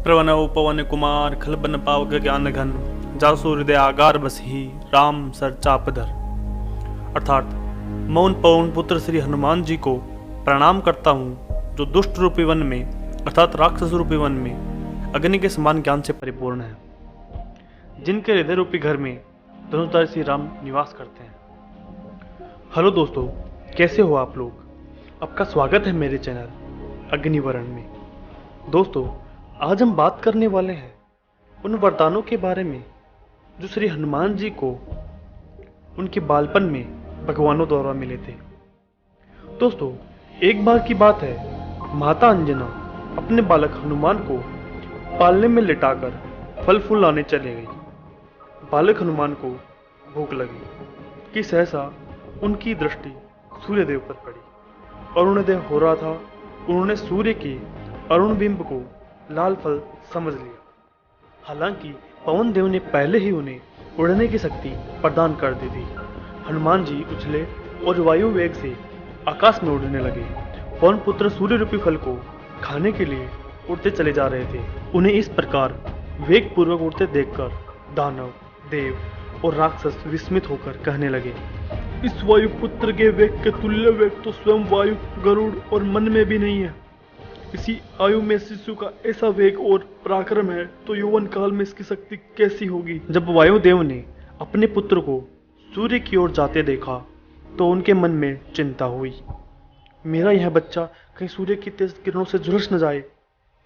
प्रवनौ पवन कुमार खलबन पावक ज्ञान घन जासु हृदय आगार बसही राम सर चापधर। अर्थात मैं पवन पुत्र श्री हनुमान जी को प्रणाम करता हूँ जो दुष्ट रूपी वन में अर्थात राक्षस रूपी वन में अग्नि के समान ज्ञान से परिपूर्ण है, जिनके हृदय रूपी घर में धनुषधारी श्री राम निवास करते हैं। हेलो दोस्तों, कैसे हो आप लोग? आपका स्वागत है मेरे चैनल अग्निवरण में। दोस्तों, आज हम बात करने वाले हैं उन वरदानों के बारे में जो श्री हनुमान जी को उनके बालपन में भगवानों द्वारा मिले थे। दोस्तों, एक बार की बात है, माता अंजना अपने बालक हनुमान को पालने में लिटाकर फल फूल लाने चले गई। बालक हनुमान को भूख लगी कि सहसा उनकी दृष्टि सूर्यदेव पर पड़ी। अरुणोदय हो रहा था। उन्होंने सूर्य के अरुण बिंब को लाल फल समझ लिया। हालांकि पवन देव ने पहले ही उन्हें उड़ने की शक्ति प्रदान कर दी थी। हनुमान जी उछले और वायु वेग से आकाश में उड़ने लगे। पवन पुत्र सूर्य रूपी फल को खाने के लिए उड़ते चले जा रहे थे। उन्हें इस प्रकार वेग पूर्वक उड़ते देखकर दानव, देव और राक्षस विस्मित होकर कहने लगे, इस वायु पुत्र के वेग के तुल्य वेग तो स्वयं वायु, गरुड़ और मन में भी नहीं है। इसी आयु में शिशु का ऐसा वेग और पराक्रम है तो यौवन काल में इसकी शक्ति कैसी होगी। जब वायुदेव ने अपने पुत्र को सूर्य की ओर जाते देखा तो उनके मन में चिंता हुई, मेरा यह बच्चा कहीं सूर्य की तेज किरणों से झुलस न जाए।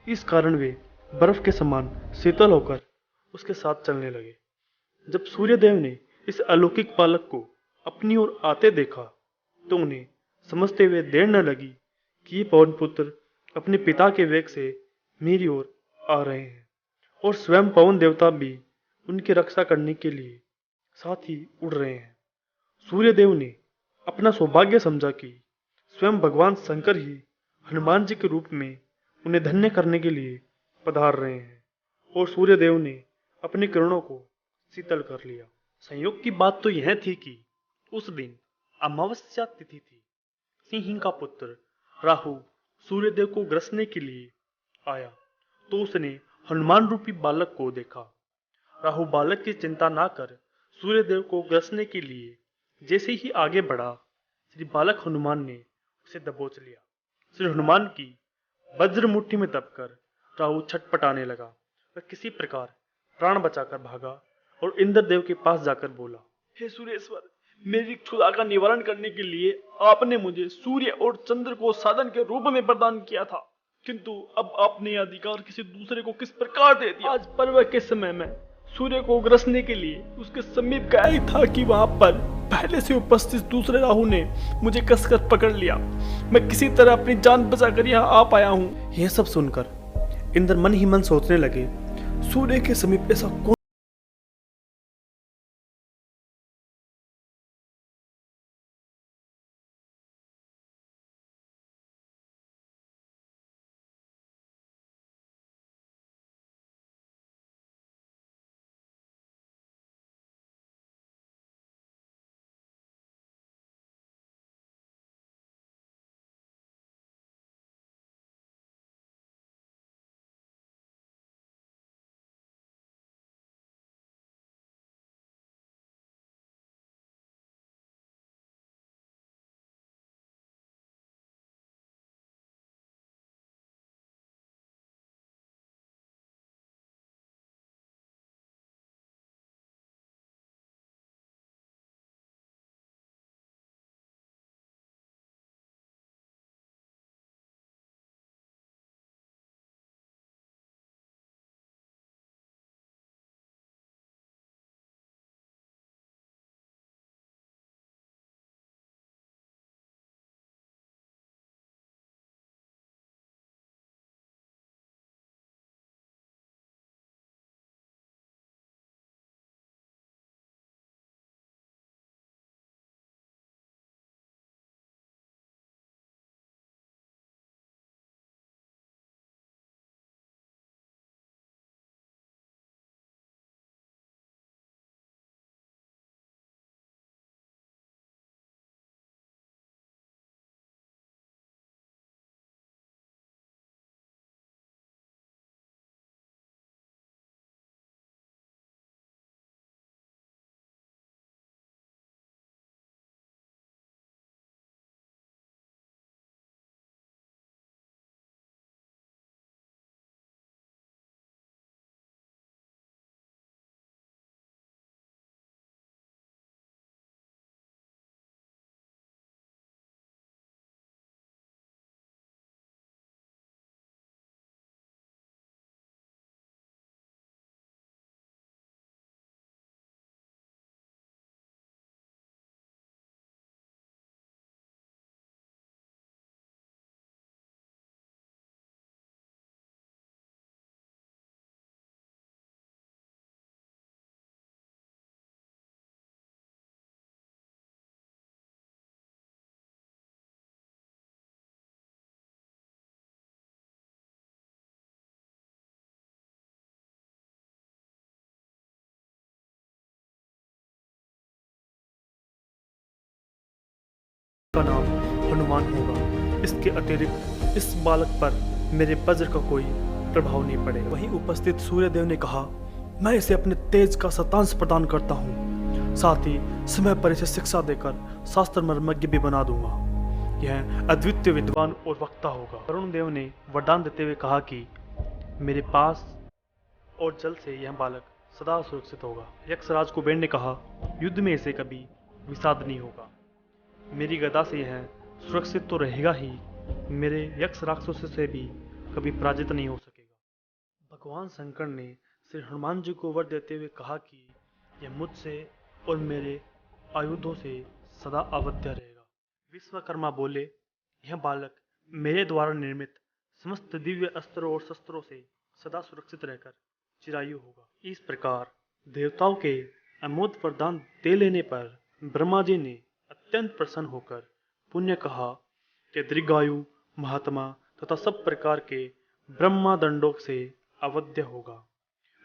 इस कारण वे बर्फ के समान शीतल होकर उसके साथ चलने लगे। जब सूर्यदेव ने इस अलौकिक बालक को अपनी ओर आते देखा तो उन्हें समझते हुए देर न लगी कि ये पवन पुत्र अपने पिता के वेग से मेरी ओर आ रहे हैं और स्वयं पवन देवता भी उनकी रक्षा करने के लिए साथ ही उड़ रहे हैं। सूर्यदेव ने अपना सौभाग्य समझा कि स्वयं भगवान शंकर ही हनुमान जी के रूप में उन्हें धन्य करने के लिए पधार रहे हैं और सूर्यदेव ने अपनी किरणों को शीतल कर लिया। संयोग की बात तो यह थी कि उस दिन अमावस्या तिथि थी। सिंह का पुत्र राहु सूर्यदेव को ग्रसने के लिए आया तो उसने हनुमान रूपी बालक को देखा। राहु बालक की चिंता ना कर सूर्यदेव को ग्रसने के लिए जैसे ही आगे बढ़ा, श्री बालक हनुमान ने उसे दबोच लिया। श्री हनुमान की वज्र मुट्ठी में दबकर राहु छटपटाने लगा। वह किसी प्रकार प्राण बचाकर भागा और इंद्रदेव के पास जाकर बोला, हे सूर्येश्वर, मेरी क्षुधा का निवारण करने के लिए आपने मुझे सूर्य और चंद्र को साधन के रूप में प्रदान किया था, किंतु अब आपने यह अधिकार किसी दूसरे को किस प्रकार दे दिया। आज पर्व के समय में सूर्य को ग्रसने के लिए उसके समीप गया ही था कि वहां पर पहले से उपस्थित दूसरे राहु ने मुझे कसकर पकड़ लिया। मैं किसी तरह अपनी जान बचाकर यहाँ आ पाया हूँ। यह सब सुनकर इंद्र मन ही मन सोचने लगे, सूर्य के समीप ऐसा कौन जिसका नाम हनुमान होगा। इसके अतिरिक्त इस बालक पर मेरे वज्र का कोई प्रभाव नहीं पड़ेगा। वहीं उपस्थित सूर्यदेव ने कहा, मैं इसे अपने तेज का शतांश प्रदान करता हूँ, साथ ही समय पर इसे शिक्षा देकर शास्त्र मर्मज्ञ भी बना दूंगा। यह अद्वितीय विद्वान और वक्ता होगा। वरुण देव ने वरदान देते हुए कहा कि मेरे पास और जल से यह बालक सदा सुरक्षित होगा। यक्षराज कुबेर ने कहा, युद्ध में इसे कभी विषाद नहीं होगा। मेरी गदा से यह सुरक्षित तो रहेगा ही, मेरे यक्ष राक्षसों से भी कभी पराजित नहीं हो सकेगा। भगवान शंकर ने श्री हनुमान जी को वर देते हुए कहा कि यह मुझसे और मेरे आयुधों से सदा अवध्य रहेगा। विश्वकर्मा बोले, यह बालक मेरे द्वारा निर्मित समस्त दिव्य अस्त्रों और शस्त्रों से सदा सुरक्षित रहकर चिरायु होगा। इस प्रकार देवताओं के अमोघ वरदान दे लेने पर ब्रह्मा जी ने अत्यंत प्रसन्न होकर पुण्य कहा कि दीर्घायु, महात्मा तथा सब प्रकार के ब्रह्मा दंडों से अवध्य होगा।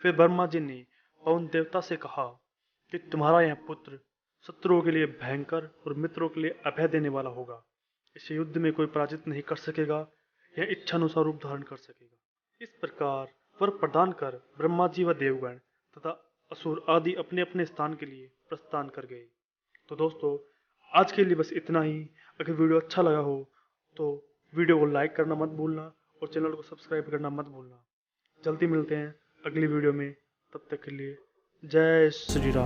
फिर ब्रह्मा जी ने पवन देवता से कहा कि तुम्हारा यह पुत्र शत्रुओं के लिए भयंकर और मित्रों के लिए अभय देने वाला होगा। इसे युद्ध में कोई पराजित नहीं कर सकेगा, यह इच्छानुसार रूप धारण कर सकेगा। इस प्रकार वर प्रदान कर ब्रह्मा जी व देवगण तथा असुर आदि अपने अपने स्थान के लिए प्रस्थान कर गए। तो दोस्तों, आज के लिए बस इतना ही। अगर वीडियो अच्छा लगा हो तो वीडियो को लाइक करना मत भूलना और चैनल को सब्सक्राइब करना मत भूलना। जल्दी मिलते हैं अगली वीडियो में, तब तक के लिए जय श्री राम।